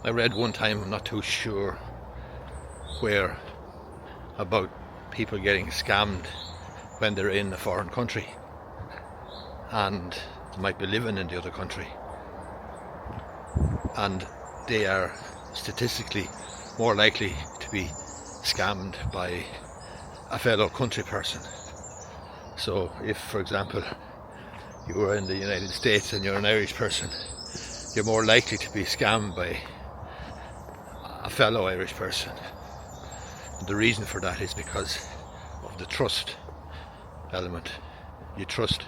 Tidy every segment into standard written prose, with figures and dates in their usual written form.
I read one time, I'm not too sure where, about people getting scammed when they're in a foreign country and they might be living in the other country, and they are statistically more likely to be scammed by a fellow country person. So if, for example, you were in the United States and you're an Irish person, you're more likely to be scammed by a fellow Irish person. And the reason for that is because of the trust element. You trust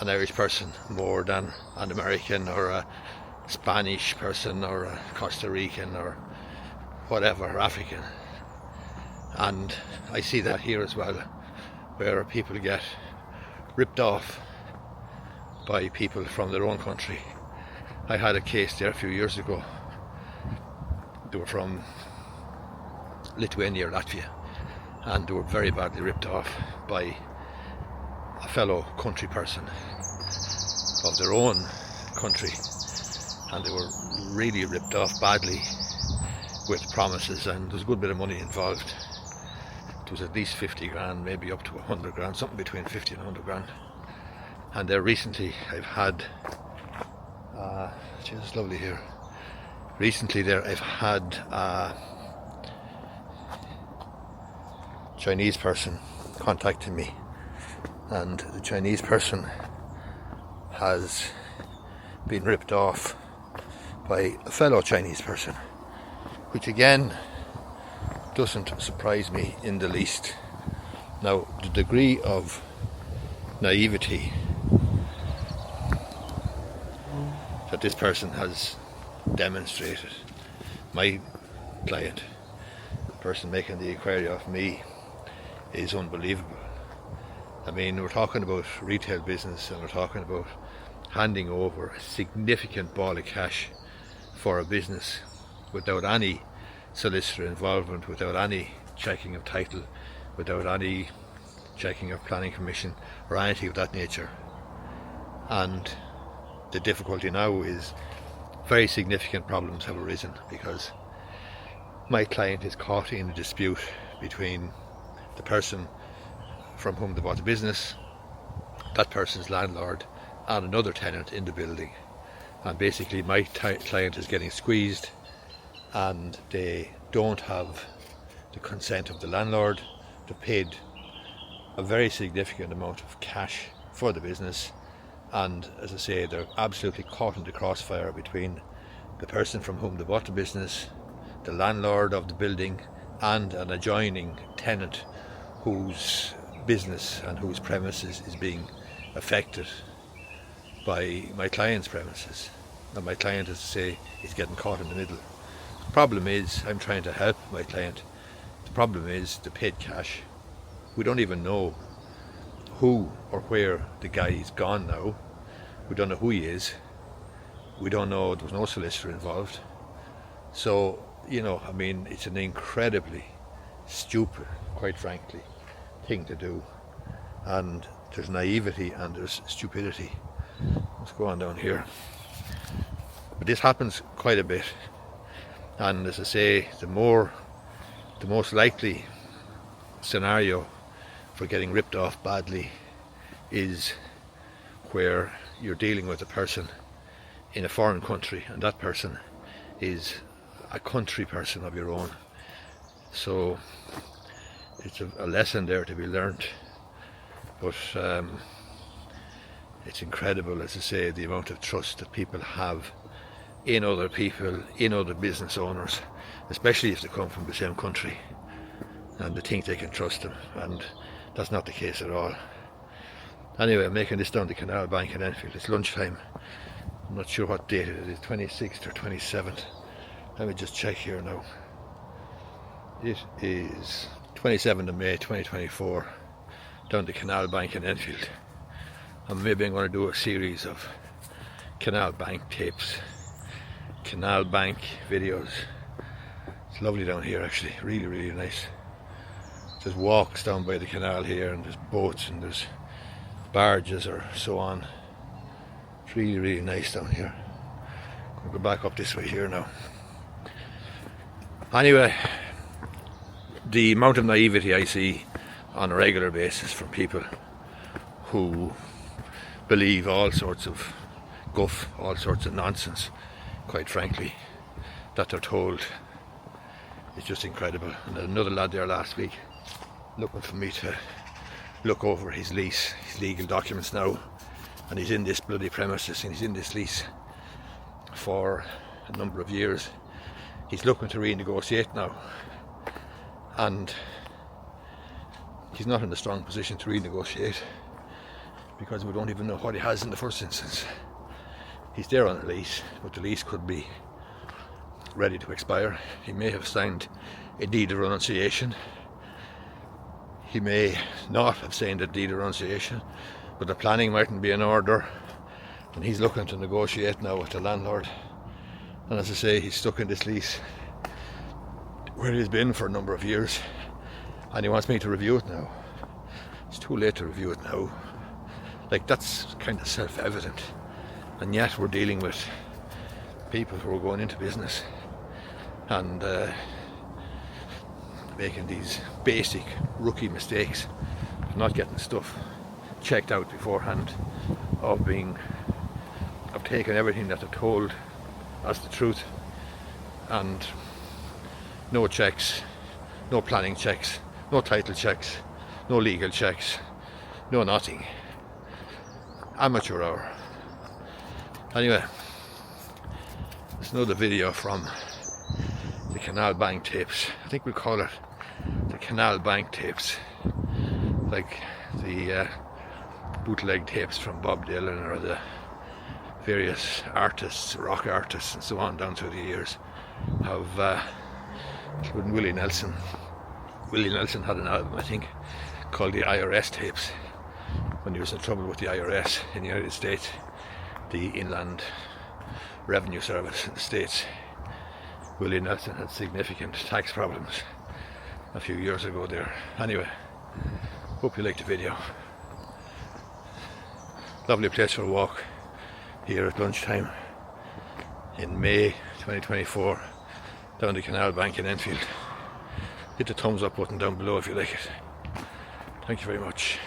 an Irish person more than an American or a Spanish person or a Costa Rican or whatever, African. And I see that here as well, where people get ripped off by people from their own country. I had a case there a few years ago. They were from Lithuania or Latvia, and they were very badly ripped off by a fellow country person of their own country, and they were really ripped off badly with promises, and there's a good bit of money involved. It was at least 50 grand, maybe up to 100 grand, something between 50 and 100 grand. And there recently I've had, it's lovely here. Recently there I've had a Chinese person contacting me, and the Chinese person has been ripped off by a fellow Chinese person, which again doesn't surprise me in the least. Now, the degree of naivety that this person has demonstrated, my client, the person making the inquiry of me, is unbelievable. I mean, we're talking about retail business, and we're talking about handing over a significant ball of cash for a business without any solicitor involvement, without any checking of title, without any checking of planning commission or anything of that nature. And the difficulty now is very significant problems have arisen because my client is caught in a dispute between the person from whom they bought the business, that person's landlord, and another tenant in the building. And basically my client is getting squeezed, and they don't have the consent of the landlord. They paid a very significant amount of cash for the business, and as I say, they're absolutely caught in the crossfire between the person from whom they bought the business, the landlord of the building, and an adjoining tenant whose business and whose premises is being affected by my client's premises. And my client, as I say, is getting caught in the middle. The problem is, I'm trying to help my client. The problem is they paid cash. We don't even know who or where the guy is gone now. We don't know who he is. We don't know, there was no solicitor involved. So, you know, I mean, it's an incredibly stupid, quite frankly, thing to do. And there's naivety and there's stupidity. Let's go on down here. But this happens quite a bit. And as I say, the most likely scenario for getting ripped off badly is where you're dealing with a person in a foreign country, and that person is a country person of your own. So it's a lesson there to be learnt. But it's incredible, as I say, the amount of trust that people have in other people, in other business owners, especially if they come from the same country and they think they can trust them, and that's not the case at all. Anyway, I'm making this down the Canal Bank in Enfield. It's lunchtime. I'm not sure what date it is, 26th or 27th. Let me just check here now. It is 27th of May 2024, down the Canal Bank in Enfield. And maybe I'm going to do a series of Canal Bank tapes, Canal Bank videos. It's lovely down here actually, really, really nice. There's walks down by the canal here, and there's boats and there's barges or so on. It's really, really nice down here. I'll go back up this way here now. Anyway, the amount of naivety I see on a regular basis from people who believe all sorts of guff, all sorts of nonsense, quite frankly, that they're told, is just incredible. And there's another lad there last week looking for me to look over his lease, his legal documents now, and he's in this bloody premises and he's in this lease for a number of years. He's looking to renegotiate now, and he's not in a strong position to renegotiate because we don't even know what he has in the first instance. He's there on a lease, but the lease could be ready to expire. He may have signed a deed of renunciation. He may not have signed a deed of renunciation, but the planning mightn't be in order, and he's looking to negotiate now with the landlord. And as I say, he's stuck in this lease where he's been for a number of years, and he wants me to review it now. It's too late to review it now. Like, that's kind of self-evident, and yet we're dealing with people who are going into business and making these basic rookie mistakes of not getting stuff checked out beforehand, of taking everything that they're told as the truth, and no checks, no planning checks, no title checks, no legal checks, no nothing. Amateur hour. Anyway, there's another video from the Canal Bank tapes. I think we'll call it the Canal Bank tapes, like the bootleg tapes from Bob Dylan or the various artists, rock artists and so on down through the years, have including Willie Nelson. Willie Nelson had an album, I think, called the IRS tapes, when he was in trouble with the IRS in the United States, the Inland Revenue Service in the States. Willie Nelson had significant tax problems a few years ago there. Anyway, hope you liked the video. Lovely place for a walk here at lunchtime in May 2024 down the Canal Bank in Enfield. Hit the thumbs up button down below if you like it. Thank you very much.